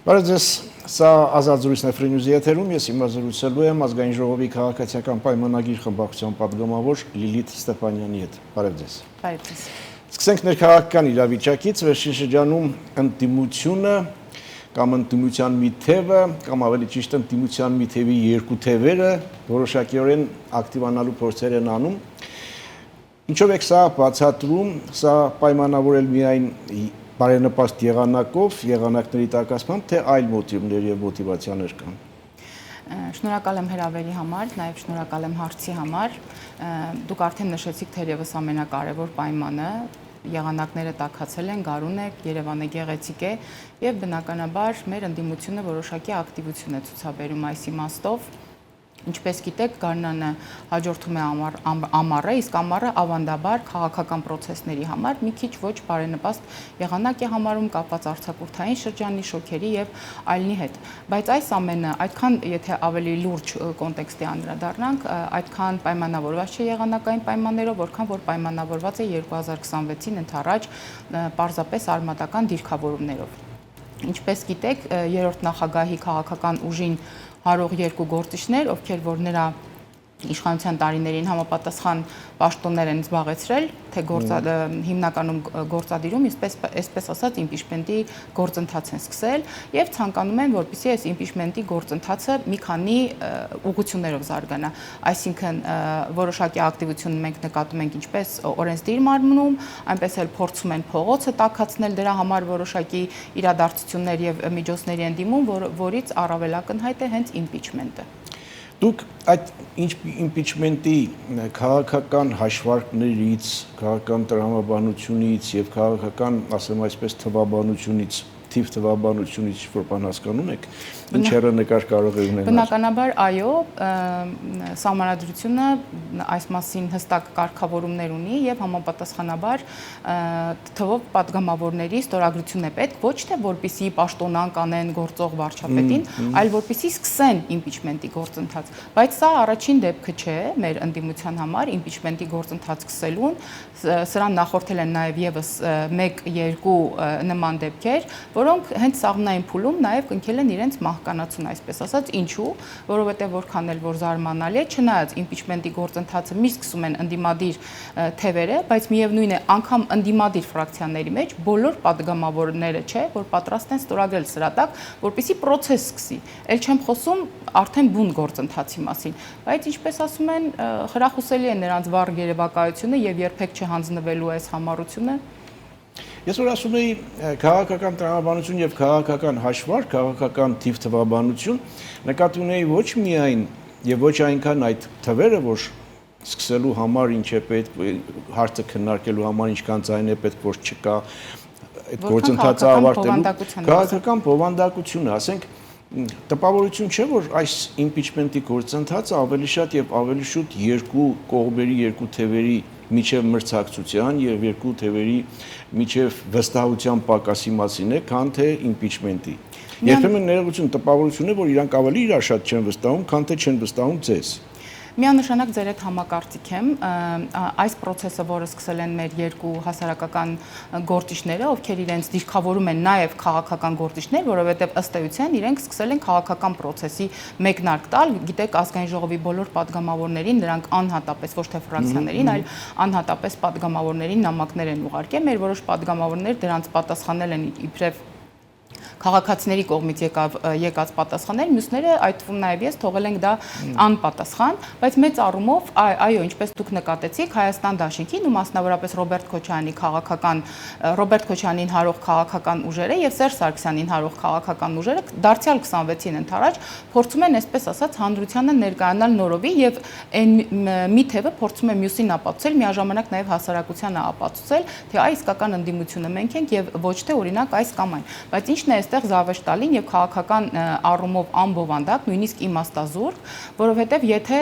Բարև ձեզ, սա ազատ զրույցն է Free News-ի եթերում, ես հիմա զրուցելու եմ Ազգային ժողովի քաղաքացիական պայմանագիր խմբակցության պատգամավոր Լիլիթ Ստեփանյանի հետ։ Բարև ձեզ։ Բարև ձեզ։ Սկսենք ներքաղաքական իրավիճակից, վերջին շրջանում ընդդիմությունը կամ ընդդիմության մի թևը, կամ ավելի ճիշտ ընդդիմության մի թևի երկու թևերը որոշակիորեն ակտիվանալու փորձեր են անում։ Ինչով եք սա բացատրում, սա պայմանավորել միայն բարենպաստ եղանակների տակասմամբ, թե այլ մոտիվներ եւ մոտիվացիաներ կան։ Շնորհակալ եմ հրավերի համար, նաև շնորհակալ եմ հարցի համար։ Դուք արդեն նշեցիք թերևս ամենակարևոր պայմանը, եղանակները տաքացել են, գարուն է, Երևանը գեղեցիկ է եւ բնականաբար մեր ընդդիմությունը որոշակի ակտիվություն է ցուցաբերում այս իմաստով։ Ինչպես գիտեք, գարնանը հաջորդում է ամառը, իսկ ամառը ավանդաբար քաղաքական պրոցեսների համար մի քիչ ոչ բարենպաստ եղանակ է համարում կապված արձակուրդային շրջանի, շոքերի եւ այլնի հետ։ Բայց այս ամենը այդքան, եթե ավելի լուրջ կոնտեքստի անդրադառնանք, այդքան պայմանավորված չէ եղանակային պայմաններով, որքան որ պայմանավորված է 2026-ին ընդառաջ պարզապես արմատական դիրքավորումներով։ Ինչպես գիտեք, երրորդ նախագահի քաղաքական ուժին հարող երկու գործիչներ, ովքեր որ նրա իշխանության տարիներին համապատասխան պաշտոններ են զբաղեցրել, թե հիմնականում գործադիրում, այսպես ասած, իմպիչմենտի գործընթաց են սկսել եւ ցանկանում են, որպեսզի այս իմպիչմենտի գործընթացը մի քանի ուղղություններով զարգանա։ Այսինքն որոշակի ակտիվություն մենք նկատում ենք ինչպես օրենսդիր մարմնում, այնպես էլ փորձում են փողոցը տաքացնել, դրա համար որոշակի իրադարձություններ եւ միջոցների են դիմում, որից առավել ակնհայտ է հենց իմպիչմենտը։ Դուք այդ իմպիչմենտի քաղաքական հաշվարկներից, քաղաքական տրամաբանությունից եւ քաղաքական, ասեմ այսպես, թվաբանությունից, թիվ թվաբանությունից որ բան հասկանում եք, ինչ հեռանկար կարող է ունենալ։ Բնականաբար, այո, Սահմանադրությունը այս մասին հստակ կարգավորումներ ունի եւ համապատասխանաբար թվով պատգամավորների ստորագրություն է պետք, ոչ թե որպեսզի պաշտոնանկ անեն գործող վարչապետին, այլ որպեսզի սկսեն իմպիչմենտի գործընթաց։ Բայց սա առաջին դեպքը չէ մեր ընդդիմության համար իմպիչմենտի գործընթաց սկսելուն, սրան նախորդել են նաեւ եւս 1-2 նման դեպքեր, որոնք հենց սաղմնային փուլում նաև կնքել են իրենց մահկանացուն, այսպես ասած, ինչու, որովհետև որքան էլ որ զարմանալի է, չնայած իմպիչմենտի գործընթացը մի սկսում են ընդդիմադիր թևերը, բայց միևնույն է, անգամ ընդդիմադիր ֆրակցիաների մեջ բոլոր պատգամավորները չէ, որ պատրաստ են ստորագրել սրա տակ, որպեսզի process սկսի։ Էլ չեմ խոսում արդեն բուն գործընթացի մասին, բայց ինչպես ասում են, խրախուսելի է նրանց վառ երևակայությունը եւ երբեք չհանձնվելու այս համառությունը։ Ես որ ասում էի քաղաքական տրամաբանություն եւ քաղաքական հաշվարկ, քաղաքական թիվ թվաբանություն, նկատի ունեի ոչ միայն եւ ոչ այնքան այդ թվերը, որ սկսելու համար ինչ է պետք, հարցը քննարկելու համար ինչքան ձայն է պետք, որ չկա, այդ գործընթացը ավարտելու քաղաքական բովանդակությունը, ասենք տպավորություն չէ, որ այս իմպիչմենտի գործընթացը ավելի շատ եւ ավելի շուտ երկու կողմերի, երկու թևերի միջև մրցակցության եւ երկու թևերի միջև վստահության պակասի մասին է, քան թե իմպիչմենտի։ Երբեմն ներողություն տպավորություն է, որ իրանք ավելի իրար շատ չեն վստահում, քան թե չեն վստահում ձեզ։ Միանշանակ ձեր հետ համակարծիք եմ, այս process-ը, որը սկսել են մեր երկու հասարակական գործիչները, ովքեր իրենց դիրքավորում են նաև քաղաքական գործիչներ, որովհետև ըստ էության իրենք սկսել են քաղաքական process-ի մեկնարկ տալ, գիտեք, ազգային ժողովի բոլոր պատգամավորներին, նրանք անհատապես ոչ թե ֆրակցիաներին, այլ անհատապես պատգամավորներին նամակներ են ուղարկել, մեր որոշ պատգամավորներ դրանց պատասխանել են իբրև քաղաքացիների կողմից եկած պատասխաններ, մյուսները այդ թվում նաև ես թողել ենք դա անպատասխան, բայց մեծ առումով, այո, ինչպես դուք նկատեցիք, Հայաստան դաշինքին ու մասնավորապես Ռոբերտ Քոչարյանին հարող քաղաքական ուժերը եւ Սերժ Սարգսյանին հարող քաղաքական ուժերը դարձյալ 26-ին ընթരാճ փորձում են, այսպես ասած, հանրությանը ներկայանալ նորովի եւ այն մի թևը փորձում է մյուսին ապացուցել, միաժամանակ նաև հասարակությանը ապացուցել, թե այ իսկական ընդդիմությունը մենք ենք եւ ոչ թե օրինակ այս կամ այն, բայց ինչն է այստեղ զավեշտալին եւ քաղաքական առումով անբովանդակ, նույնիսկ իմաստազուրկ, որովհետեւ եթե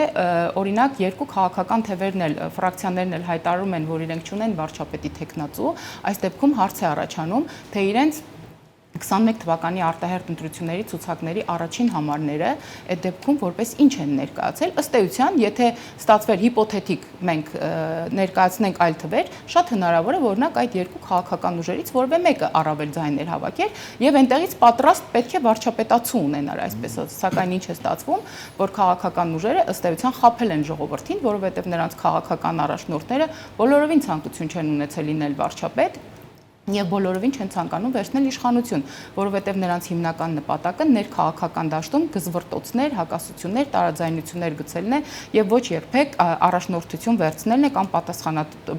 օրինակ երկու քաղաքական թևերն էլ ֆրակցիաներն էլ հայտարարում են, որ իրենք չունեն վարչապետի տեխնացու, այս դեպքում հարց է առաջանում, թե իրենց 21 թվականի արտահերթ ընտրությունների ցուցակների առաջին համարները այդ դեպքում որպես ինչ են ներկայացել ըստ էության, եթե ստացվեր հիպոթետիկ մենք ներկայացնենք այլ թվեր, շատ հնարավոր է որ օրինակ այդ երկու քաղաքական ուժերից որևէ մեկը առավել ձայներ հավաքեր եւ այնտեղից պատրաստ պետք է վարչապետացու ունենար, այսպես ասած, սակայն ինչ է ստացվում, որ քաղաքական ուժերը ըստ էության խաբել են ժողովրդին, որովհետեւ նրանց քաղաքական առաջնորդները բոլորովին ցանկություն չեն ունեցել լինել վարչապետ եւ բոլորովին չեն ցանկանում վերցնել իշխանություն, որովհետեւ նրանց հիմնական նպատակը ներքաղաքական դաշտում գզվռտոցներ, հակասություններ, տարաձայնություններ գցելն է եւ ոչ երբեք առաջնորդություն վերցնելն է կամ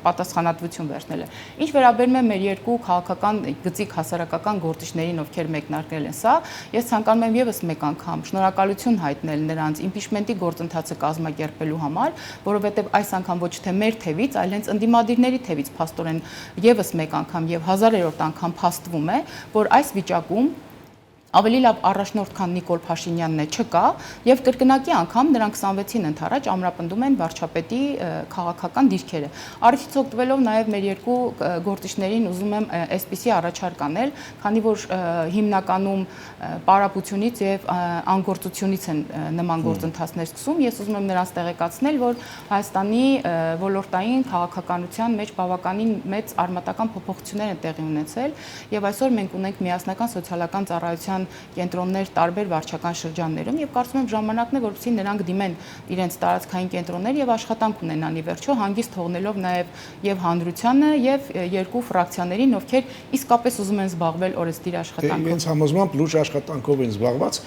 պատասխանատվություն վերցնելը։ Ինչ վերաբերում է մեր երկու քաղաքական գծիկ հասարակական գործիչներին, ովքեր մեկնարկել են սա, ես ցանկանում եմ եւս մեկ անգամ շնորհակալություն հայտնել նրանց իմպիչմենտի գործընթացը կազմակերպելու համար, որովհետեւ այս անգամ ոչ թե մեր թևից, այլ հենց ընդդիմադիրների թևից փաստորեն եւս մեկ անգամ եւ հազարերորդ անգամ փաստվում է, որ այս վիճակում ավելի լավ առաջնորդ քան Նիկոլ Փաշինյանն է չկա եւ կրկնակի անգամ նրանք 26-ին ընթരാճ ամրապնդում են վարչապետի քաղաքական դիրքերը։ Արդյոք օգտվելով նաեւ մեր երկու գործիչներին ուզում եմ այսպիսի առաջարկ անել, քանի որ հիմնականում պարապությունից եւ անգործությունից են նման գործընթացներ սկսում, ես ուզում եմ նրանց տեղեկացնել, որ Հայաստանի ոլորտային քաղաքականության մեջ բավականին մեծ արմատական փոփոխություններ են տեղի ունեցել եւ այսօր մենք ունենք միասնական սոցիալական ծառայության կենտրոններ տարբեր վարչական շրջաններում եւ կարծում եմ ժամանակն է որպեսզի նրանք դիմեն իրենց տարածքային կենտրոններ եւ աշխատանք ունենան ի վերջո հանգիստ թողնելով նաեւ եւ հանրությանը եւ երկու ֆրակցիաներին ովքեր իսկապես ուզում են զբաղվել օրենսդիր աշխատանքով։ Իրենց համոզմամբ լուրջ աշխատանքով են զբաղված։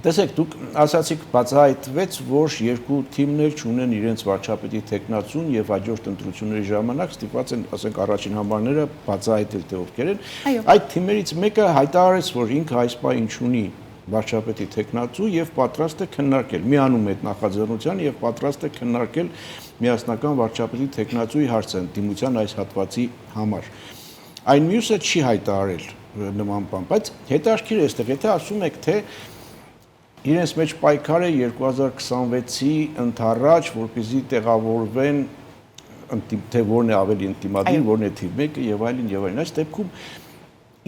Տեսեք, դուք ասացիք բացահայտվեց, որ երկու թիմներ չունեն իրենց վարչապետի տեխնացուն եւ հաջորդ ընտրությունների ժամանակ ստիպված են, ասենք, առաջին համարները բացահայտել թե ովքեր են։ Այդ թիմերից մեկը հայտարարեց, որ ինքը այս պահին ունի վարչապետի տեխնացու եւ պատրաստ է քննարկել, միանում այդ նախաձեռնության եւ պատրաստ է քննարկել միասնական վարչապետի տեխնացուի հարցը ընդդիմության այս հատվածի համար։ Այն մյուսը չի հայտարարել նման բան, բայց հետաքրքիր է այստեղ, եթե ասում եք, թե իրենց մեջ պայքար է 2026-ի ընթരാճ, որպեսզի տեղավորվեն թե որն է ավելի ինտիմադիր, որն է թիվ 1-ը եւ այլն եւ այլն։ Այս դեպքում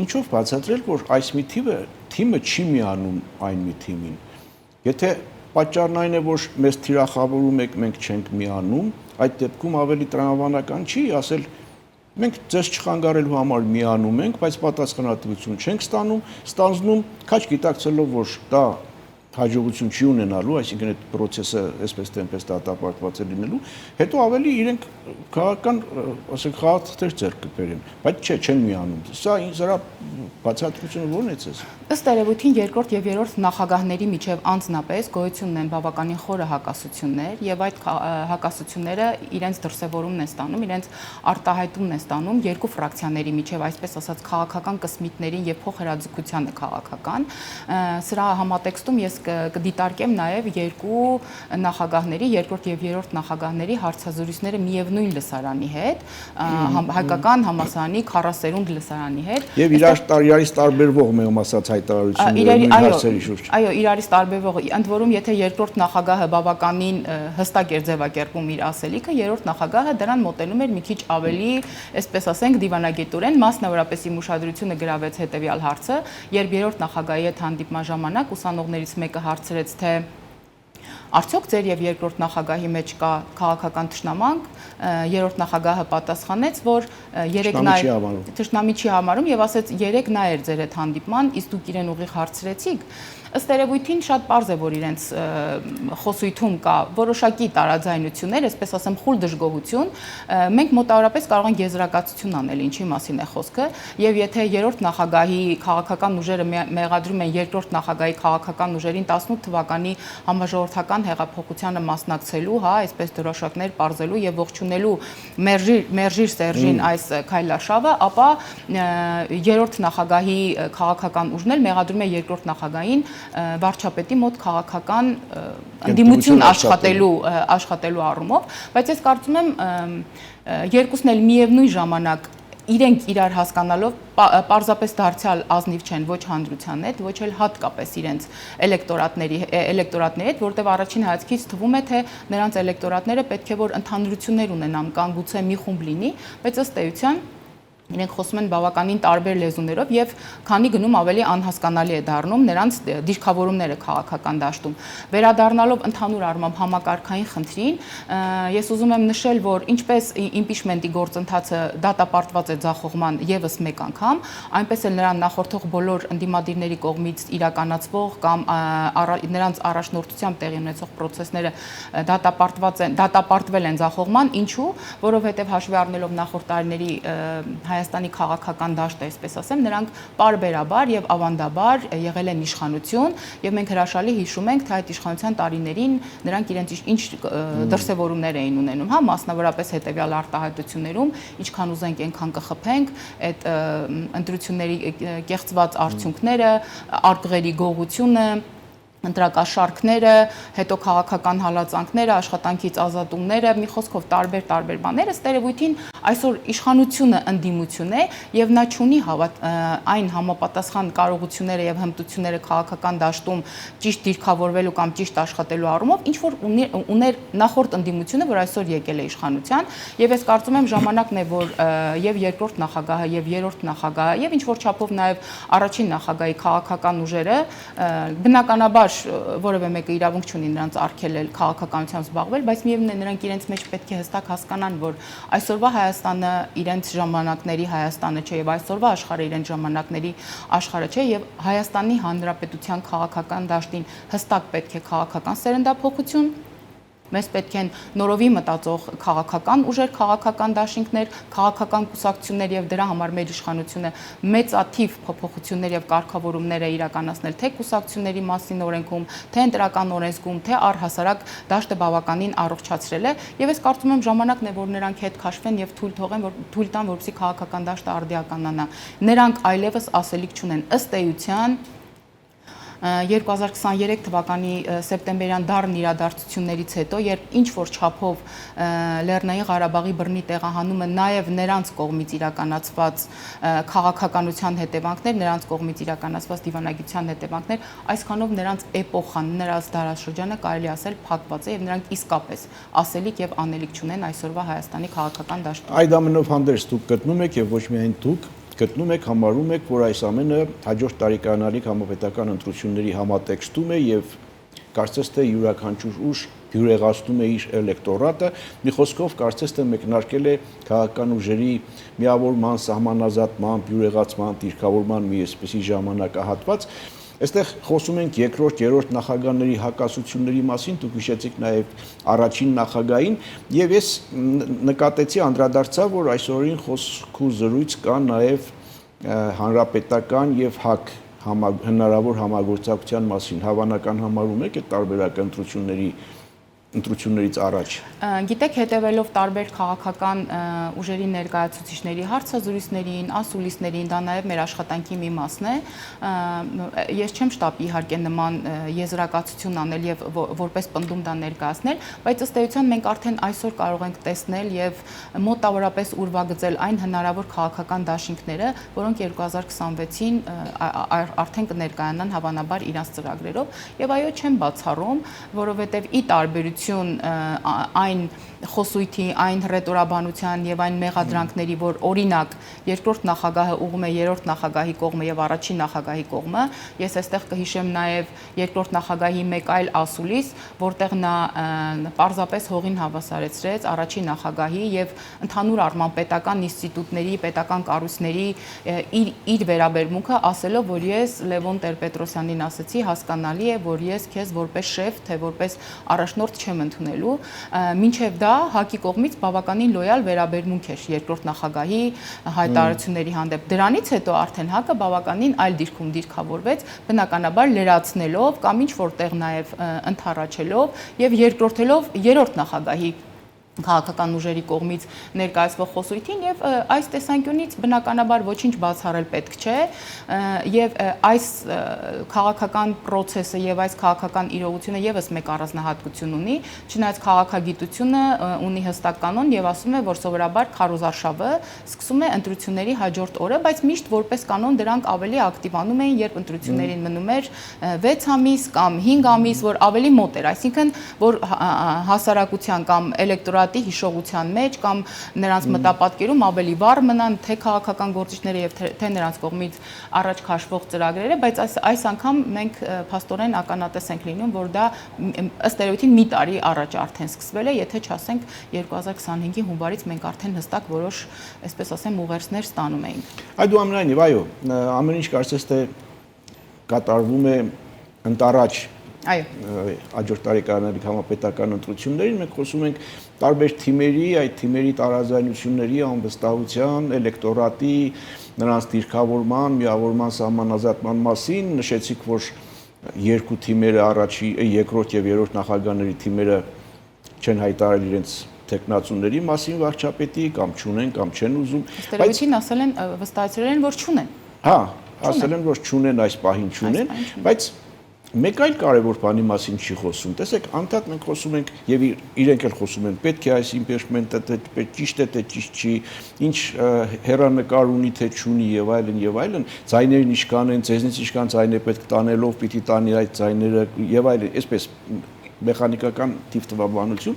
ինչով բացատրել, որ այս մի թիմը չի միանում այն մի թիմին։ Եթե պատճառն այն է, որ մեզ թիրախավորում եք, մենք չենք միանում, այդ դեպքում ավելի տրամաբանական չի ասել մենք ձեզ չխանգարելու համար միանում ենք, բայց պատասխանատվություն չենք ստանձնում, քաչ գիտակցելով, որ դա հաջողություն չի ունենալու, այսինքն այդ process-ը այսպես թե այնպես դատապարտված է լինելու, հետո ավելի իրենք քաղաքական, ասենք, խաղաղ ձեռք կբերեն, բայց չէ, չեն միանում։ Սա ինձ բացատրությունը ո՞րն է ցես։ Ըստ երևույթին երկրորդ եւ երրորդ նախագահների միջև անձնապես գոյություն ունեն բավականին խորը հակասություններ եւ այդ հակասությունները իրենց դրսեւորումն են ստանում, իրենց արտահայտումն են ստանում երկու ֆրակցիաների միջև, այսպես ասած, քաղաքական կսմիթներին եւ փոխհրաձգությանը քաղաքական։ Սրա համատեքստում ես կդիտարկեմ նաև երկու նախագահների, երկրորդ եւ երրորդ նախագահների հարցազրույցները միևնույն լսարանի հետ, հայկական համալսարանի 40 սերունդ լսարանի հետ։ Եվ իրարից տարբերվող մեղմ ասած հայտարարությունները հարցերի շուրջ։ Այո, իրարից տարբերվող, ընդ որում եթե երկրորդ նախագահը բավականին հստակ էր ձևակերպում իր ասելիքը, երրորդ նախագահը դրան մոտենում էր մի քիչ ավելի, այսպես ասենք, դիվանագետորեն, մասնավորապես իմ ուշադրությունը գրավեց հետեւյալ հարցը, երբ երրորդ նախագահի հետ հանդիպման ժամանակ ուսանողներից մեկը հարցրեց, թե արդյոք ձեր եւ երկրորդ նախագահի մեջ կա քաղաքական թշնամանք, երրորդ նախագահը պատասխանեց, որ թշնամի չի համարում եւ ասեց 3 նա էր ձեր հետ հանդիպման, իսկ դուք իրեն ուղիղ հարցրեցիք։ Ըստ երևույթին շատ պարզ է, որ իրենց խոսույթում կա որոշակի տարաձայնություններ, այսպես ասեմ, խուլ դժգոհություն, մենք մոտավորապես կարող ենք եզրակացություն անել, ինչի մասին է խոսքը, եւ եթե երրորդ նախագահի քաղաքական ուժերը մեղադրում են երկրորդ նախագահի քաղաքական ուժերին 18 թվականի համաժողովրդական հեղափոխությանը մասնակցելու, հա, այսպես դրոշակներ պարզելու եւ ողջունելու Մերժիր Սերժին այս քայլարշավը, ապա երրորդ նախագահի քաղաքական ուժն էլ մեղադրում է երկրորդ նախագահին վարչապետի մոտ քաղաքական ընդդիմություն աշխատելու առումով, բայց ես կարծում եմ երկուսն էլ միևնույն ժամանակ իրենք իրար հասկանալով պարզապես դարձյալ ազնիվ չեն ոչ հանրության հետ, ոչ էլ հատկապես իրենց էլեկտորատների հետ, որտեղ առաջին հայացքից թվում է, թե նրանց էլեկտորատները պետք է որ ընդհանրություններ ունենան կամ գուցե մի խումբ լինի, բայց ըստ էության իրենք խոսում են բավականին տարբեր լեզուներով եւ քանի գնում ավելի անհասկանալի է դառնում նրանց դիրքավորումները քաղաքական դաշտում։ Վերադառնալով ընդհանուր առմամբ համակարգային խնդրին, ես ուզում եմ նշել, որ ինչպես իմպիչմենտի գործընթացը դատապարտված է ձախողման եւս մեկ անգամ, այնպես էլ նրան նախորդող բոլոր ընդդիմադիրների կողմից իրականացվող կամ նրանց առաջնորդությամբ տեղի ունեցող process-ները դատապարտվել են ձախողման, ինչու, որովհետեւ հաշվի առնելով նախորդ տարիների Հայաստանի քաղաքական դաշտը, այսպես ասեմ, նրանք պարբերաբար եւ ավանդաբար եղել են իշխանություն եւ մենք հրաշալի հիշում ենք, թե այդ իշխանության տարիներին նրանք իրենց ինչ դրսևորումներ էին ունենում, հա, մասնավորապես հետեւյալ արտահայտություններում, ինչքան ուզենք, այնքան կխփենք, այդ ընտրությունների կեղծված արդյունքները, արկղերի գողությունը, ընտրակաշարքները, հետո քաղաքական հալածանքները, աշխատանքից ազատումները, մի խոսքով տարբեր բաներ, ըստ երևույթին այսօր իշխանությունը ընդդիմություն է եւ նա չունի այն համապատասխան կարողությունները եւ հմտությունները քաղաքական դաշտում ճիշտ դիրքավորվելու կամ ճիշտ աշխատելու առումով, ինչ որ ուներ նախորդ ընդդիմությունը, որ այսօր եկել է իշխանության, եւ ես կարծում եմ ժամանակն է, որ եւ երկրորդ նախագահը եւ երրորդ նախագահը եւ ինչ որ չափով նաեւ առաջին նախագահի քաղաքական ուժերը բնականաբար որևէ մեկը իրավունք չունի նրանց արգելել քաղաքականությամբ զբաղվել, բայց միևնույն է նրանք իրենց մեջ պետք է հստակ հասկանան, որ այսօրվա Հայաստանը իրենց ժամանակների Հայաստանը չէ եւ այսօրվա աշխարհը իրենց ժամանակների աշխարհը չէ եւ Հայաստանի Հանրապետության քաղաքական դաշտին հստակ պետք է քաղաքական սերնդափոխություն Մեզ պետք են նորովի մտածող քաղաքական ուժեր, քաղաքական դաշինքներ, քաղաքական կուսակցություններ եւ դրա համար մեր իշխանությունը մեծաթիվ փոփոխություններ եւ կարգավորումներ է իրականացնել թե կուսակցությունների մասին օրենքում, թե ընտրական օրենսգում, թե առհասարակ դաշտը բավականին առողջացրել է եւ ես կարծում եմ ժամանակն է, որ նրանք հետ քաշվեն եւ թույլ տան, որպեսզի քաղաքական դաշտը արդիականանա։ Նրանք այլևս ասելիք չունեն ըստ էության 2023 թվականի սեպտեմբերյան դառն իրադարձություններից հետո, երբ ինչ որ չափով Լեռնային Ղարաբաղի բռնի տեղահանումը նաև նրանց կողմից իրականացված քաղաքականության հետևանքներ, նրանց կողմից իրականացված դիվանագիտության հետևանքներ, այսքանով նրանց էպոխան, նրանց դարաշրջանը կարելի ասել փակված է եւ նրանք իսկապես ասելիք եւ անելիք չունեն այսօրվա Հայաստանի քաղաքական դաշտում։ Այդ ամենով հանդերձ դուք գտնում եք եւ ոչ միայն դուք գտնում եք, համարում եք, որ այս ամենը հաջորդ տարիկանալիք համապետական ընտրությունների համատեքստում է եւ կարծես թե յուրաքանչյուր ուժ բյուրեղացնում է իր էլեկտորատը, մի խոսքով կարծես թե մեկնարկել է քաղաքական ուժերի միավորման, սահմանազատման, բյուրեղացման, դիրքավորման մի այսպիսի ժամանակահատված։ Այստեղ խոսում ենք երկրորդ, երրորդ նախագահների հակասությունների մասին, դուք հիշեցիք նաև առաջին նախագահին, եւ ես նկատեցի, անդրադարձա, որ այսօրին խոսք ու զրույց կա նաև հանրապետական եւ ՀԱԿ հնարավոր համագործակցության մասին, հավանական համարում եք այդ տարբերակ ընտրություններից առաջ։ Գիտեք, հետևելով տարբեր քաղաքական ուժերի ներկայացուցիչների հարցազրույցներին, ասուլիսներին, դա նաև մեր աշխատանքի մի մասն է։ Ես չեմ շտապի իհարկե նման եզրակացություն անել եւ որպես պնդում դա ներկայացնել, բայց ըստ էության մենք արդեն այսօր կարող ենք տեսնել եւ մոտավորապես ուրվագծել այն հնարավոր քաղաքական դաշինքները, որոնք 2026-ին արդեն կներկայանան հավանաբար իրենց ծրագրերով եւ այո չեմ բացառում, որովհետեւ ի տարբերություն այն խոսույթի, այն ռետորաբանության եւ այն մեղադրանքների, որ օրինակ երկրորդ նախագահը ուղում է երրորդ նախագահի կողմը եւ առաջին նախագահի կողմը, ես այստեղ կհիշեմ նաեւ երկրորդ նախագահի մեկ այլ ասուլիս, որտեղ նա պարզապես հողին հավասարեցրեց առաջին նախագահի եւ ընդհանուր առմամբ պետական ինստիտուտների, պետական կառույցների իր վերաբերմունքը ասելով, որ ես Լևոն Տեր-Պետրոսյանին ասեցի, հասկանալի է, որ ես քեզ որպես շեֆ, թե որպես առաջնորդ չեմ ընդունելու, մինչև դա ՀԱԿ-ի կողմից բավականին լոյալ վերաբերմունք էր երկրորդ նախագահի հայտարարությունների հանդեպ։ Դրանից հետո արդեն ՀԱԿ-ը բավականին այլ դիրքում դիրքավորվեց, բնականաբար լրացնելով կամ ինչ որտեղ նաև ընդառաջելով եւ երկրորդելով երրորդ նախագահի քաղաքական ուժերի կողմից ներկայացվող խոսույթին եւ այս տեսանկյունից բնականաբար ոչինչ բացառել պետք չէ եւ այս քաղաքական process-ը եւ այս քաղաքական իրողությունը եւս մեկ առանձնահատկություն ունի, չնայած քաղաքագիտությունը ունի հստակ կանոն եւ ասում է, որ սովորաբար քարոզարշավը սկսում է ընտրությունների հաջորդ օրը, բայց միշտ որպես կանոն դրանք ավելի ակտիվանում էին, երբ ընտրություններին մնում էր 6 ամիս կամ 5 ամիս, որ ավելի մոտ էր, այսինքն որ հասարակության կամ էլեկտորատի էլեկտորատի հիշողության մեջ կամ նրանց մտապատկերում ավելի վառ մնան թե քաղաքական գործիչները եւ թե նրանց կողմից առաջ քաշվող ծրագրերը, բայց այս անգամ մենք փաստորեն ականատես ենք լինում, որ դա ըստ երևույթին մի տարի առաջ արդեն սկսվել է, եթե չասենք 2025-ի հունվարից մենք արդեն հստակ որոշ, այսպես ասեմ, ուղերձներ ստանում էինք։ Այդուամենայնիվ, այո, ամեն ինչ կարծես թե կատարվում է ընտառաջ հաջորդ տարեկան համապետական ընտրություններին, մենք խոսում ենք տարբեր թիմերի, այդ թիմերի տարաձայնությունների, անվստահության, էլեկտորատի, նրանց դիրքավորման, միավորման, սահմանազատման մասին, նշեցիք, որ երկու թիմերը երկրորդ եւ երրորդ նախագահների թիմերը չեն հայտարարել իրենց տեխնացուների մասին վարչապետի կամ չունեն կամ չեն ուզում, Ստերեոտիպին ասել են, վստահեցրել են, որ չունեն։ Հա, ասել են, որ չունեն այս պահին չունեն, բայց մեկ այլ կարևոր բանի մասին չի խոսում։ Տեսեք, անդադ մենք խոսում ենք եւ իրենք էլ խոսում են, պետք է այս իմպիչմենտը ճիշտ է, թե ճիշտ չի, ինչ հերանեկար ունի, թե չունի եւ այլն, ձայներն ինչքան են, ցեզնից ինչքան ձայն է պետք տանելով, պիտի տանի այդ ձայները եւ այլն, այսպես մեխանիկական թիվտվաբանություն,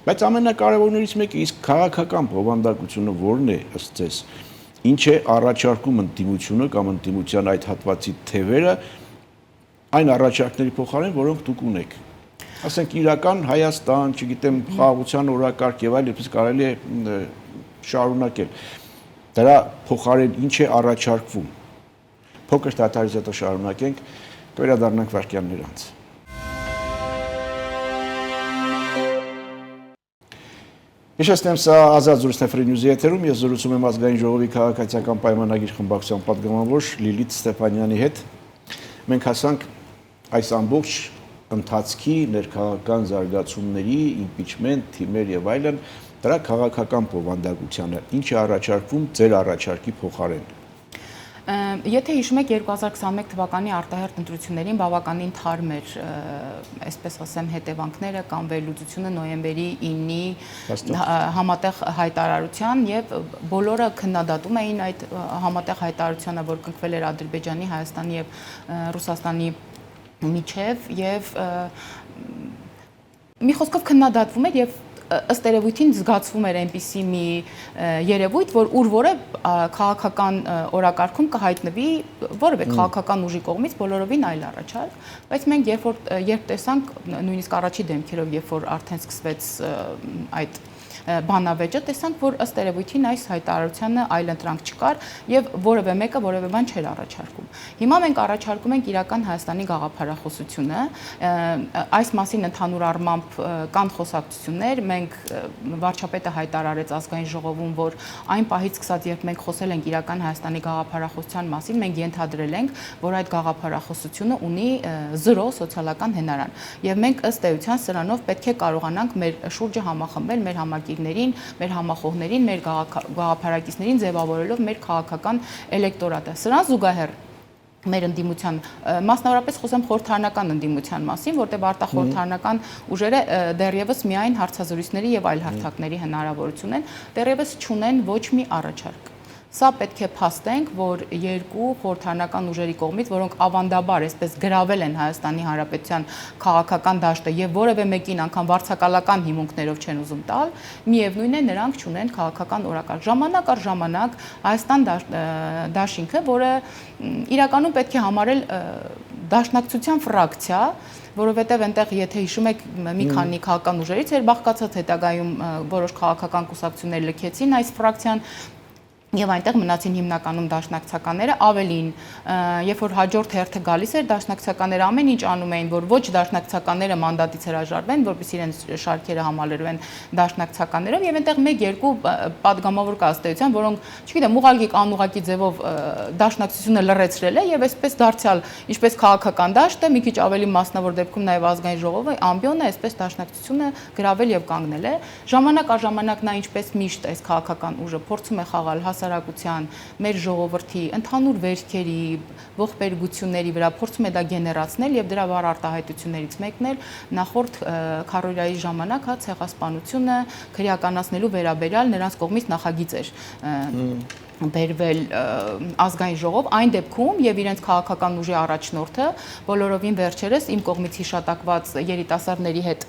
բայց ամենակարևորներից մեկը իսկ քաղաքական բովանդակությունը որն է ըստ ձեզ, ինչ է առաջարկում ընդդիմությունը կամ ընդդիմության այդ հատվածի թևերը այն առաջարկների փոխարեն, որոնք դուք ունեք։ Ասենք իրական Հայաստան, չգիտեմ, խաղաղության օրակարգ եւ այլն, այդպես կարելի է շարունակել։ Դրա փոխարեն ինչ է առաջարկվում։ Փոքր դադարիզատը շարունակենք, կվերադառնանք վարքյաններ անց։ Հիշեցնեմ, սա Ազատ զրույցն է Free News-ի եթերում, ես զրուցում եմ ազգային ժողովի քաղաքացիական պայմանագիր խմբակցության պատգամավոր Լիլիթ Ստեփանյանի հետ։ Մենք հասանք այս ամբողջ ընթացքի ներքաղաքական զարգացումների, իմպիչմենտ, թիմեր եւ այլն, դրա քաղաքական բովանդակությանը, ինչ է առաջարկվում ձեր առաջարկի փոխարեն։ Եթե հիշում եք 2021 թվականի արտահերթ ընտրություններին բավականին թարմ էր, այսպես ասեմ, հետևանքները կամ վերլուծությունը նոյեմբերի 9-ի համատեղ հայտարարության եւ բոլորը քննադատում էին այդ համատեղ հայտարարությանը, որ կնքվել էր Ադրբեջանի, Հայաստանի եւ Ռուսաստանի միջև եւ մի խոսքով քննադատվում էր եւ ըստ երևույթին զգացվում էր այնպիսի մի երևույթ, որ ուր-որը քաղաքական օրակարգում կհայտնվի որևէ քաղաքական ուժի կողմից բոլորովին այլ առաջարկ, բայց մենք երբ տեսանք նույնիսկ առաջի դեմքերով, երբ որ արդեն սկսվեց այդ բանավեճը, տեսանք, որ ըստ երևույթին այս հայտարարությանը այլ ընտրանք չկար եւ որևէ մեկը որևէ բան չէր առաջարկում։ Հիմա մենք առաջարկում ենք իրական Հայաստանի գաղափարախոսությունը, այս մասին ընդհանուր առմամբ կան խոսակցություններ, մենք վարչապետը հայտարարեց ազգային ժողովում, որ այն պահից սկսած, երբ մենք խոսել ենք իրական Հայաստանի գաղափարախոսության մասին, մենք ենթադրել ենք, որ այդ գաղափարախոսությունը ունի 0 սոցիալական հենարան եւ մենք ըստ էության սրանով պետք է կարողանանք մեր շուրջը համախմբել, մեր համակիրներին, մեր համախոհներին, մեր գաղափարակիցներին ձևավորելով մեր քաղաքական էլեկտորատը։ Սրան զուգահեռ մեր ընդդիմության, մասնավորապես խոսեմ խորհրդարանական ընդդիմության մասին, որտեղ արտախորհրդարանական ուժերը դեռևս միայն հարցազրույցների եւ այլ հարթակների հնարավորություն են, դեռևս չունեն ոչ մի առաջարկ։ Սա պետք է փաստենք, որ երկու խորհրդարանական ուժերի կողմից, որոնք ավանդաբար այսպես գրավել են Հայաստանի Հանրապետության քաղաքական դաշտը եւ որևէ մեկին անգամ վարձակալական հիմունքներով չեն ուզում տալ, միևնույն է նրանք չունեն քաղաքական օրակարգ։ Ժամանակ առ ժամանակ Հայաստան դաշինքը, որը իրականում պետք է համարել դաշնակցության ֆրակցիա, որովհետև այնտեղ եթե հիշում եք մի քանի քաղաքական ուժերից էր բաղկացած, հետագայում որոշ քաղաքական կուսակցություններ լքեցին այս ֆրակցիան եւ այնտեղ մնացին հիմնականում դաշնակցականները, ավելին, երբ որ հաջորդ հերթը գալիս էր, դաշնակցականները ամեն ինչ անում էին, որ ոչ դաշնակցականները մանդատից հրաժարվեն, որպեսզի իրենց շարքերը համալրվեն դաշնակցականներով եւ այնտեղ 1-2 падգամավոր կա ըստ էության, որոնք, չգիտեմ, ուղղակի անուղղակի ձևով դաշնակցությունը լրացրել է եւ այսպես դարձյալ, ինչպես քաղաքական դաշտը, մի քիչ ավելի մասնավոր դեպքում նաեւ ազգային ժողովը ամբիոնը այսպես դաշնակցությունը գրավել եւ կանգնել է։ Ժամանակ առ ժամանակ նա ինչպես միշտ այս քաղաքական ուժը փորձում է խաղալ հասարակության, մեր ժողովրդի, ընդհանուր վերքերի, ողբերգությունների վրա փորձում է դա գեներացնել եւ դրա վառ արտահայտություններից մեկն էլ նախորդ քարորիայի ժամանակ ցեղասպանությունը քրեականացնելու վերաբերյալ նրանց կողմից նախագիծ էր բերվել ազգային ժողով այն դեպքում եւ իրենց քաղաքական ուժի առաջնորդը բոլորովին վերջերս իմ կողմից հիշատակված երիտասարդների հետ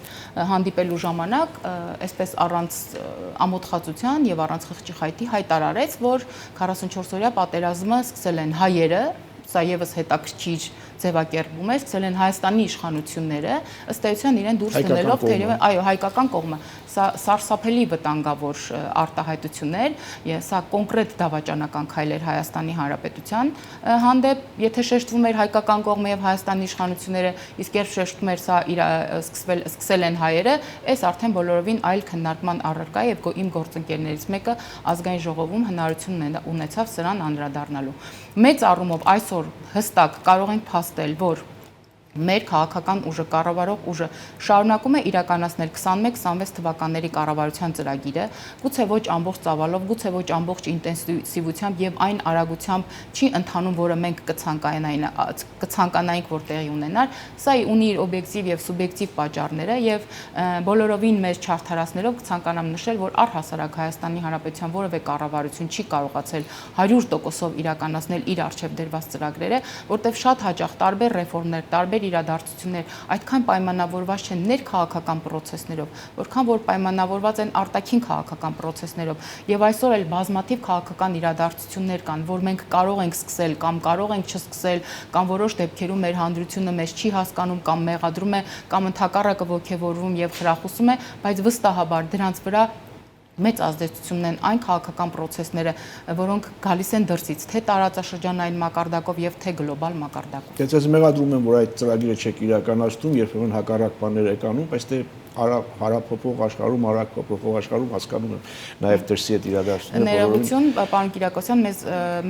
հանդիպելու ժամանակ այսպես առանց ամոթխածության եւ առանց խղճի խայտի հայտարարեց, որ 44-օրյա պատերազմը սկսել են հայերը, սա եւս հետաքրքիր ձևակերպում է, սկսել են Հայաստանի իշխանությունները, ըստ էության իրեն դուրս դնելով թերևս, այո, հայկական կողմը, սա սարսափելի վտանգավոր արտահայտություններ, սա կոնկրետ դավաճանական քայլ էր Հայաստանի Հանրապետության հանդեպ, եթե շեշտվում էր հայկական կողմը եւ Հայաստանի իշխանությունները, իսկ երբ շեշտվում էր սա սկսել են հայերը, այս արդեն բոլորովին այլ քննարկման առարկա է եւ իմ գործընկերներից մեկը ազգային ժողովում հնարություն ունեցավ սրան անդրադառնալու։ Մեծ առումով այսօր հստակ կարող ենք փաստել, որ մեր քաղաքական ուժը, կառավարող ուժը շարունակում է իրականացնել 21-26 թվականների կառավարության ծրագիրը, գուցե ոչ ամբողջ ծավալով, գուցե ոչ ամբողջ ինտենսիվությամբ եւ այն արագությամբ չի ընթանում, որը մենք կցանկանայինք, որ տեղի ունենար, սա ունի իր օբյեկտիվ եւ սուբյեկտիվ պատճառները եւ բոլորովին մեր չարթարացնելով կցանկանամ նշել, որ առհասարակ Հայաստանի Հանրապետության որևէ կառավարություն չի կարողացել 100%-ով իրականացնել իր արժեվ դրված ծրագրերը, որտեղ շատ հաճախ տարբեր ռեֆորմներ, տարբեր իրադարձություններ այդքան պայմանավորված չեն ներքաղաքական process-ներով, որքան որ պայմանավորված են արտաքին քաղաքական process-ներով եւ այսօր էլ բազմաթիվ քաղաքական իրադարձություններ կան, որ մենք կարող ենք սկսել կամ կարող ենք չսկսել, կամ որոշ դեպքերում մեր հանրությունը մեզ չի հասկանում կամ մեղադրում է կամ ընդհակառակը ոգևորվում եւ խրախուսում է, բայց վստահաբար դրանց վրա մեծ ազդեցություն ունեն այն քաղաքական process-ները, որոնք գալիս են դրսից, թե տարածաշրջանային մակարդակով եւ թե գլոբալ մակարդակով։ Դե ես մեղադրում եմ, որ այդ ծրագիրը չեք իրականացնում, երբեմն հակառակ բաներ եք անում, բայց դե հարափոփող աշխարհում, արագ փոփոխող աշխարհում հասկանում եմ նաև դրսի այդ իրադարձությունները։ Ներողություն, պարոն Կիրակոսյան, մեզ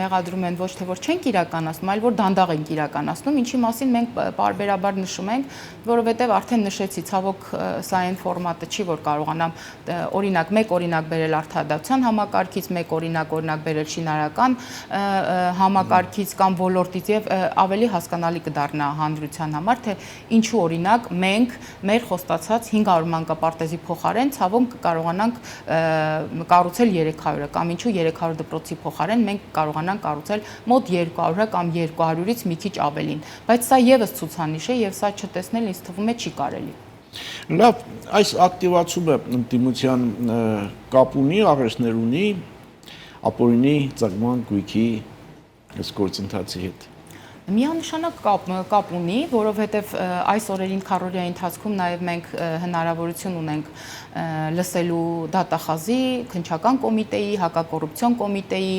մեղադրում են ոչ թե որ չենք իրականացնում, այլ որ դանդաղ ենք իրականացնում, ինչի մասին մենք պարբերաբար նշում ենք, որովհետև արդեն նշեցի, ցավոք սա այն ֆորմատը չի, որ կարողանամ օրինակ օրինակ բերել արդարադատության համակարգից, մեկ օրինակ բերել շինարարական համակարգից կամ ոլորտից եւ ավելի հասկանալի կդառնա հանրության համար, թե ինչու օրինակ մենք մեր խոստացած 500 մանկապարտեզի փոխարեն ցավոք կարողանանք կառուցել 300-ը կամ ինչու 300 դպրոցի փոխարեն մենք կարողանանք կառուցել մոտ 200-ը կամ 200-ից մի քիչ ավելին, բայց սա եւս ցուցանիշ է եւ սա չտեսնել ինձ թվում է չի կարելի։ Լավ, այս ակտիվացումը ընդդիմության կապ ունի, աղերսներ ունի ապօրինի ծագման գույքի գործընթացի հետ։ Միանշանակ կապ ունի, որովհետև այս օրերին քառորիայի ընթացքում նաև մենք հնարավորություն ունենք լսելու դատախազի, քննչական կոմիտեի, հակակոռուպցիոն կոմիտեի,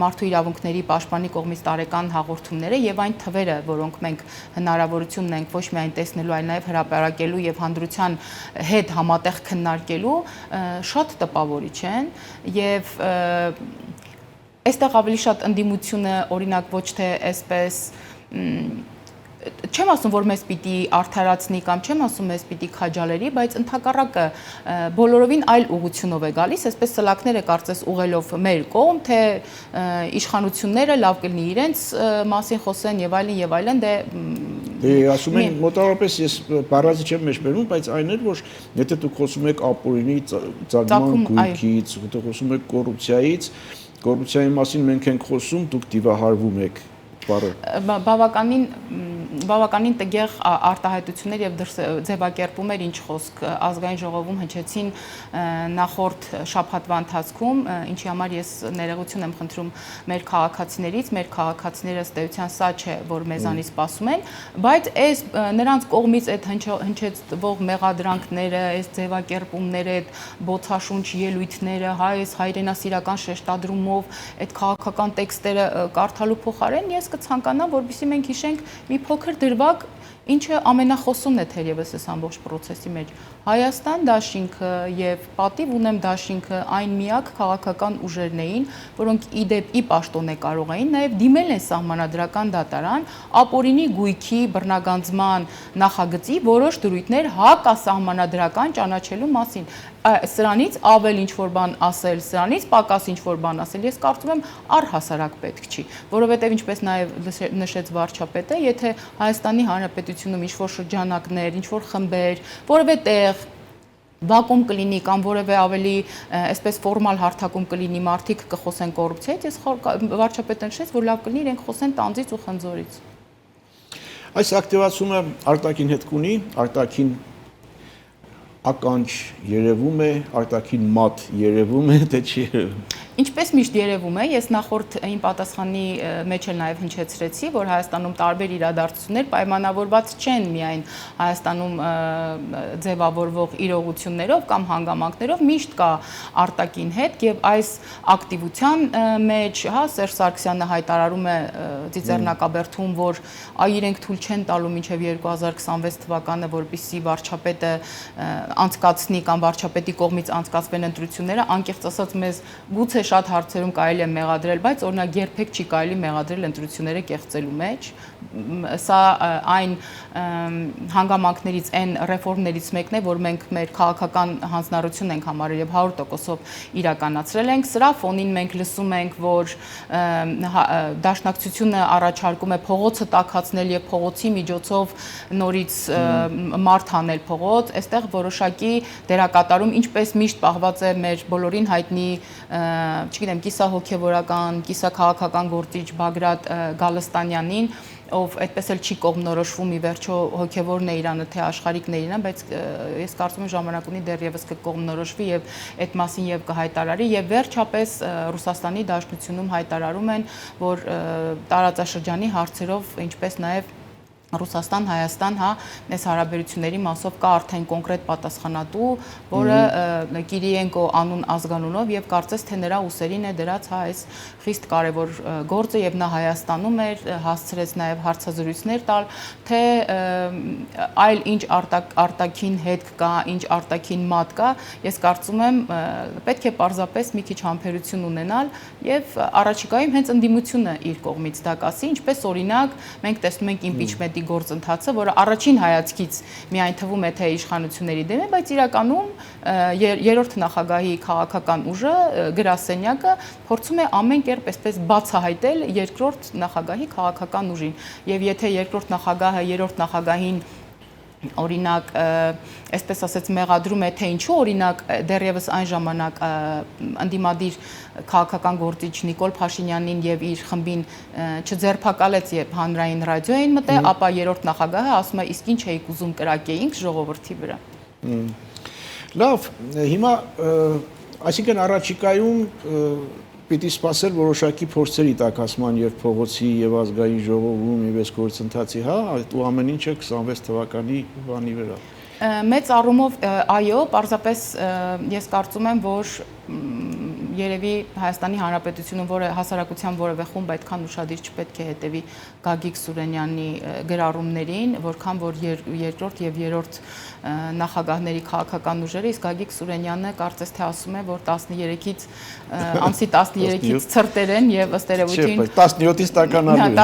մարդու իրավունքների պաշտպանի կողմից տարեկան հաղորդումները եւ այն թվերը, որոնք մենք հնարավորություն ունենք ոչ միայն տեսնելու, այլ նաև հրապարակելու եւ հանրության հետ համատեղ քննարկելու, շատ տպավորիչ են եւ այստեղ ավելի շատ ընդդիմությունը օրինակ ոչ թե այսպես չեմ ասում, որ մեզ պիտի արդարացնի կամ չեմ ասում մեզ պիտի քաջալերի, բայց ընդհակառակը բոլորովին այլ ուղղությունով է գալիս, այսպես սլաքները կարծես ուղելով մեր կողմ, թե իշխանությունները լավ կլինի իրենց մասին խոսեն եւ այլն, դե ասում են մոտավորապես ես բառացի չեմ մեջբերում, բայց այն էր, որ եթե դուք խոսում եք ապօրինի ծագման գույքից, եթե խոսում եք կոռուպցիայի մասին մենք ենք խոսում, դուք դիվահարվում եք բառը։ Բավականին տգեղ արտահայտություններ եւ ձևակերպումներ ինչ խոսք ազգային ժողովում հնչեցին նախորդ շաբաթվա ընթացքում, ինչի համար ես ներողություն եմ խնդրում մեր քաղաքացիները ըստ էության սա չէ, որ մեզանից սպասում են, բայց այս նրանց կողմից այդ հնչեցվող մեղադրանքները, այս ձևակերպումները, այդ բոցաշունչ ելույթները, հայրենասիրական շեշտադրումով այդ քաղաքական տեքստերը կարդալու փոխարեն ես կցանկանամ, որովհետեւ մենք հիշենք մի փոքր դրվագ, ինչը ամենախոսումն է թերևս այս ամբողջ process-ի մեջ։ Հայաստան դաշինքը եւ պատիվ ունեմ դաշինքը այն միակ քաղաքական ուժերն էին, որոնք ի պաշտոնե կարող էին նաեւ դիմել են սահմանադրական դատարան ապօրինի գույքի բռնագանձման նախագծի որոշ դրույթներ հակասահմանադրական ճանաչելու մասին։ Սրանից ավել ինչ-որ բան ասել, սրանից պակաս ինչ-որ բան ասել, ես կարծում եմ առհասարակ պետք չի, որովհետև ինչպես նաև նշեց վարչապետը, եթե Հայաստանի Հանրապետությունում ինչ-որ շրջանակներ, ինչ-որ խմբեր, որևէ տեղ վակուում կլինի կամ որևէ ավելի այսպես ֆորմալ հարթակում կլինի մարդիկ կխոսեն կոռուպցիայից, ես վարչապետը նշեց, որ լավ կլինի իրենք խոսեն տանձից ու խնձորից։ Այս ակտիվացումը արտաքին հետ կունի, արտաքին ականջ երևում է, արտաքին մատ երևում է, թե չի երևում։ Ինչպես միշտ երևում է, ես նախորդ իմ պատասխանի մեջ էլ նաև հնչեցրեցի, որ Հայաստանում տարբեր իրադարձություններ պայմանավորված չեն միայն Հայաստանում ձևավորվող իրողություններով կամ հանգամանքներով, միշտ կա արտաքին հետ եւ այս ակտիվության մեջ, հա, Սերժ Սարգսյանը հայտարարում է Ծիծեռնակաբերդում, որ իրենք թույլ չեն տալու մինչեւ 2026 թվականը, որպեսզի վարչապետը անցկացնի կամ վարչապետի կողմից անցկացվեն ընտրությունները, անկեղծ ասած մեզ գուցե շատ հարցերում կարելի է մեղադրել, բայց օրինակ երբեք չի կարելի մեղադրել ընտրությունները կեղծելու մեջ։ Սա այն հանգամանքներից, այն ռեֆորմներից մեկն է, որ մենք մեր քաղաքական հանձնառությունն ենք համարել եւ 100%-ով իրականացրել ենք։ Սրա ֆոնին մենք լսում ենք, որ Դաշնակցությունը առաջարկում է փողոցը տաքացնել եւ փողոցի միջոցով նորից մարդ հանել փողոց, այստեղ որոշակի դերակատարում, ինչպես միշտ պահված է մեր բոլորին հայտնի, չգիտեմ, կիսահոգևորական, կիսաքաղաքական գործիչ Բագրատ Գալստանյանին, ով այդպես էլ չի կողմնորոշվում ի վերջո հոգևորն է Իրանը, թե աշխարհիկն է Իրանը, բայց ես կարծում եմ ժամանակ ունի դեռևս կկողմնորոշվի եւ այդ մասին եւ կհայտարարի եւ վերջապես Ռուսաստանի Դաշնությունում հայտարարում են, որ տարածաշրջանի հարցերով, ինչպես նաեւ Ռուսաստան, Հայաստան, հա, այս հարաբերությունների մասով կա արդեն կոնկրետ պատասխանատու, որը Կիրիենկո անուն ազգանունով եւ կարծես թե նրա ուսերին է դրած հա այս խիստ կարևոր գործը եւ նա Հայաստանում էր, հասցրեց նաեւ հարցազրույցներ տալ, թե այլ ինչ արտաքին հետք կա, ինչ արտաքին մատ կա, ես կարծում եմ պետք է պարզապես մի քիչ համբերություն ունենալ եւ առաջիկայում հենց ընդդիմությունը իր կողմից դա կասի, ինչպես օրինակ մենք տեսնում ենք impeachment գործընթացը, որը առաջին հայացքից միայն թվում է թե իշխանությունների դեմ է, բայց իրականում երրորդ նախագահի քաղաքական ուժը գրասենյակը փորձում է ամեն կերպ այսպես բացահայտել երկրորդ նախագահի քաղաքական ուժին։ Եվ եթե երկրորդ նախագահը երրորդ նախագահին օրինակ, այսպես ասած մեղադրում է, թե ինչու օրինակ դեռևս այն ժամանակ ընդդիմադիր քաղաքական գործիչ Նիկոլ Փաշինյանին եւ իր խմբին չձերբակալեց, երբ հանրային ռադիոյին մտե, ապա երրորդ նախագահը ասում է, իսկ ինչ էիք ուզում կրակեինք ժողովրդի վրա։ Լավ, հիմա այսինքն առաջիկայում պիտի սպասել որոշակի փորձերի տաքացման եւ փողոցի եւ ազգային ժողովում եւ այս գործընթացի, հա, ու ամեն ինչը 26 թվականի բանի վրա։ Մեծ առումով այո, պարզապես ես կարծում եմ, որ երևի Հայաստանի Հանրապետությունը, որը հասարակության որևէ խումբ այդքան ուշադիր չպետք է հետևի Գագիկ Սուրենյանի գրառումներին, որքան որ երկրորդ եւ երրորդ նախագահների քաղաքական ուժերը, իսկ Գագիկ Սուրենյանը կարծես թե ասում է, որ 13-ից ամսի 13-ից ցրտեր են եւ ըստ երևույթին 17-ից տականալու են։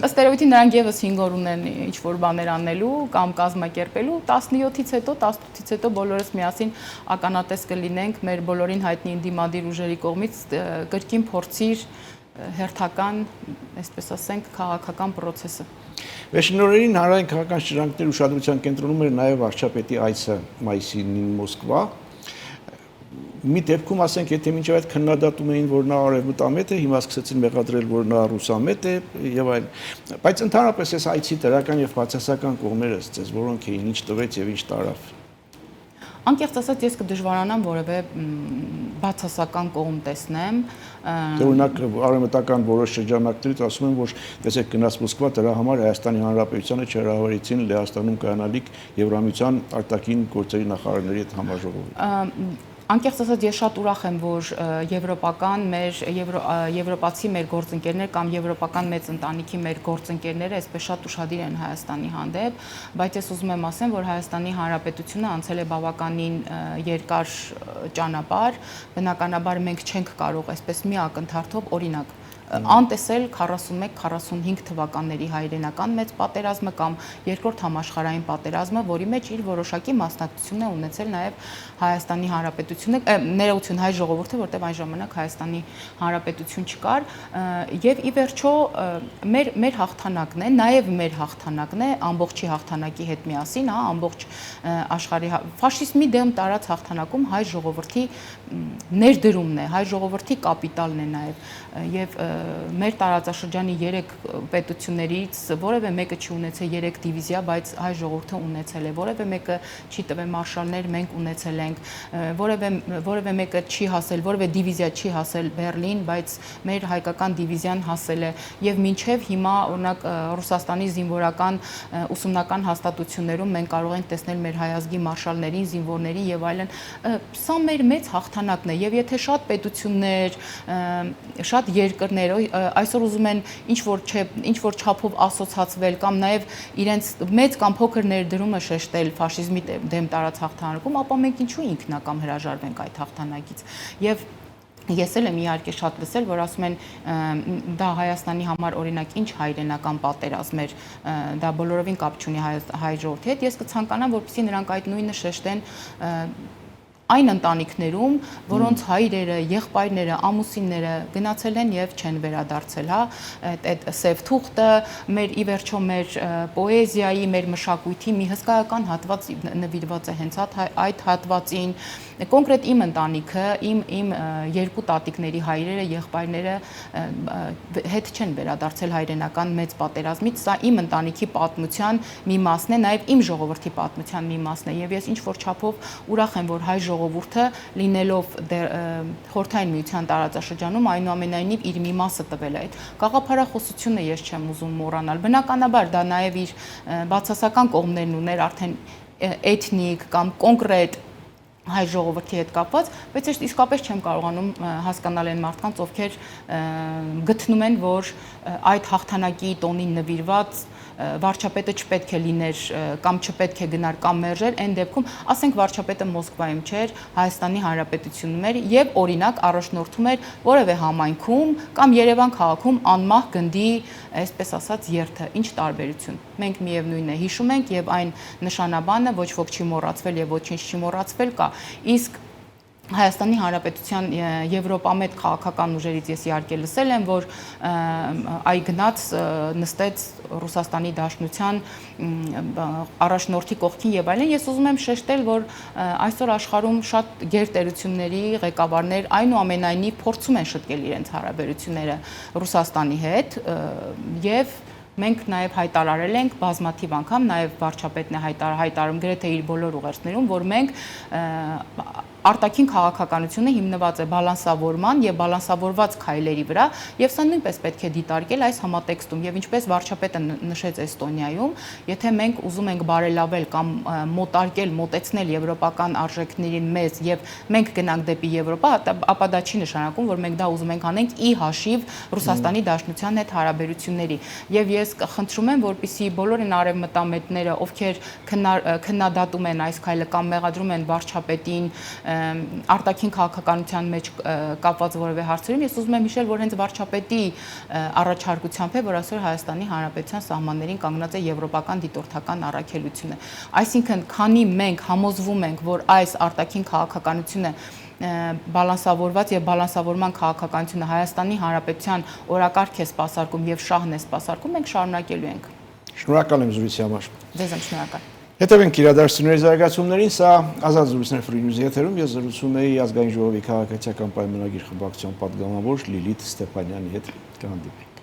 Ըստ երևույթին նրանք եւս 5 օր ունեն ինչ որ բաներ անելու կամ կազմակերպելու, 17-ից հետո, 18-ից հետո բոլորս միասին ականատես կլինենք մեր բոլորին հայտնի ընդդիմադիր ուժերի կողմից կրկին փորձիր հերթական, այսպես ասենք, քաղաքական process-ը։ Վերջին հանրային քաղաքական շրջանքների ուշադրության կենտրոնում էր նաև վարչապետի այցը մայիսին Մոսկվա։ Մի դեպքում ասենք, եթե մինչև այդ քննադատում էին, որ նա արևմտամետ է, հիմա սկսեցին մեղադրել, որ նա ռուսամետ է եւ այլն։ Բայց ընդհանրապես այս այցի դրական եւ բացասական կողմերը ցես որոնք էին, ինչ տվեց եւ ինչ տարավ։ Անկեղծ ասած ես կդժվարանամ որևէ բացասական կողմ տեսնեմ։ Օրինակ արևմտական որոշ շրջանակներից ասում են, որ տեսեք գնաց Մոսկվա, դրա համար Հայաստանի Հանրապետությանը չհրավիրեցին Լեհաստանում կայանալիք Եվրամիության արտաքին գործերի նախարարների հետ համաժողովը։ Անկեղծ ասած ես շատ ուրախ եմ, որ եվրոպացի մեր գործընկերներ կամ եվրոպական մեծ ընտանիքի մեր գործընկերները այսպես շատ ուշադիր են Հայաստանի հանդեպ, բայց ես ուզում եմ ասեմ, որ Հայաստանի Հանրապետությունը անցել է բավականին երկար ճանապարհ, բնականաբար մենք չենք կարող այսպես մի ակնթարթով օրինակ անտեսել 41-45 թվականների հայրենական մեծ պատերազմը կամ երկրորդ համաշխարհային պատերազմը, որի մեջ իր որոշակի մասնակցություն է ունեցել նաև Հայաստանի Հանրապետությունը, ներողություն հայ ժողովուրդը, որտեղ այն ժամանակ Հայաստանի Հանրապետություն չկար, եւ ի վերջո մեր հաղթանակն է, նաև մեր հաղթանակն է, ամբողջի հաղթանակի հետ միասին, հա, ամբողջ աշխարհի ֆաշիզմի դեմ տարած հաղթանակում հայ ժողովրդի ներդրումն է, հայ ժողովրդի կապիտալն է նաև, եւ մեր տարածաշրջանի 3 պետություններից որևէ մեկը չի ունեցել 3 դիվիզիա, բայց հայ ժողովուրդը ունեցել է, որևէ մեկը չի տվել մարշալներ, մենք ունեցել ենք, որևէ մեկը չի հասել, որևէ դիվիզիա չի հասել Բերլին, բայց մեր հայկական դիվիզիան հասել է եւ մինչեւ հիմա օրինակ Ռուսաստանի զինվորական ուսումնական հաստատություններում մենք կարող ենք տեսնել մեր հայազգի մարշալներին, զինվորներին եւ այլն։ Սա մեր մեծ հաղթանակն է եւ եթե շատ պետություններ, շատ երկրներ այսօր ուզում են ինչ որ չափով ասոցացվել կամ նաև իրենց մեծ կամ փոքր ներդրումը շեշտել ֆաշիզմի դեմ տարած հաղթանակում, ապա մենք ինչու ինքնակամ հրաժարվենք այդ հաղթանակից։ Եվ ես էլ եմ իհարկե շատ լսել, որ ասում են դա Հայաստանի համար օրինակ ինչ հայրենական պատերազմ էր, դա բոլորովին կապ չունի հայ ժողովրդի հետ։ Ես կցանկանամ, որպեսզի նրանք այդ նույնը շեշտեն այն ընտանիքներում, որոնց հայրերը, եղբայրները, ամուսինները գնացել են եւ չեն վերադարձել, հա, այդ սև թուղթը մեր ի վերջո մեր պոեզիայի, մեր մշակույթի մի հսկայական հատված նվիրված է հենց այդ հատվածին։ Կոնկրետ իմ ընտանիքը, իմ երկու տատիկների հայրերը, եղբայրները հետ չեն վերադարձել հայրենական մեծ պատերազմից, սա իմ ընտանիքի պատմության մի մասն է, նաեւ իմ ժողովրդի պատմության մի մասն է եւ ես ինչ որ չափով ուրախ եմ, որ հայ ժողովուրդը լինելով Խորհրդային Միության տարածաշրջանում այնուամենայնիվ իր մի մասը տվել է այդ գաղափարախոսությունը ես չեմ ուզում մոռանալ, բնականաբար դա նաև իր բացասական կողմներն ուներ արդեն էթնիկ կամ կոնկրետ հայ ժողովրդի հետ կապված, բայց ես իսկապես չեմ կարողանում հասկանալ այն մարդկանց, ովքեր գտնում են, որ այդ հաղթանակի տոնին նվիրված վարչապետը չպետք է լիներ կամ չպետք է գնար կամ մերժեր, այն դեպքում, ասենք վարչապետը Մոսկվայում չէր, Հայաստանի Հանրապետությունում էր եւ օրինակ առաջնորդում էր որևէ համայնքում կամ Երևան քաղաքում անմահ գնդի, այսպես ասած, երթը, ինչ տարբերություն։ Մենք միևնույնն է հիշում ենք եւ այն նշանաբանը ոչ ոք չի մոռացվել եւ ոչինչ չի մոռացվել կա։ Իսկ Հայաստանի Հանրապետության Եվրոպամետ քաղաքական ուժերից ես իհարկե լսել եմ, որ այ գնաց նստեց Ռուսաստանի Դաշնության առաջնորդի կողքին եւ այլն։ Ես ուզում եմ շեշտել, որ այսօր աշխարհում շատ գերտերությունների ղեկավարներ այնուամենայնիվ փորձում են շտկել իրենց հարաբերությունները Ռուսաստանի հետ եւ մենք նաև հայտարարել ենք բազմաթիվ անգամ, նաև վարչապետն է հայտարարում գրեթե իր բոլոր ուղերձներում, որ մենք արտաքին քաղաքականությունը հիմնված է բալանսավորման եւ բալանսավորված քայլերի վրա եւ սա նույնպես պետք է դիտարկել այս համատեքստում եւ ինչպես վարչապետը նշեց Էստոնիայում, եթե մենք ուզում ենք բարելավել կամ մոտարկել, մոտեցնել եվրոպական արժեքներին մեզ եւ մենք գնանք դեպի Եվրոպա, ապա դա չի նշանակում, որ մենք դա ուզում ենք անենք ի հաշիվ Ռուսաստանի Դաշնության հետ հարաբերությունների եւ ես խնդրում եմ, որպեսզի բոլոր այն արևմտամետները, ովքեր քննադատում են այս քայլը կամ մեղադրում են վարչապետին արտաքին քաղաքականության մեջ կապված որևէ հարցերում, ես ուզում եմ հիշել, որ հենց վարչապետի առաջարկությամբ է, որ այսօր Հայաստանի Հանրապետության սահմաններին կանգնած է եվրոպական դիտորդական առաքելությունը։ Այսինքն, քանի մենք համոզվում ենք, որ այս արտաքին քաղաքականությունը բալանսավորված եւ բալանսավորման քաղաքականությունը Հայաստանի Հանրապետության օրակարգ է սպասարկում եւ շահն է սպասարկում, մենք շարունակելու ենք։ Շնորհակալ եմ զրույցի համար։ Ձեզ եմ շնորհակալ։ Հետևենք իրադարձությունների զարգացումներին, սա ազատ զրույցներ Free News եթերում ես զրուցում էի ազգային ժողովի քաղաքացիական պայմանագիր խմբակցության պատգամավոր Լիլիթ Ստեփանյանի հետ։ Կհանդիպենք։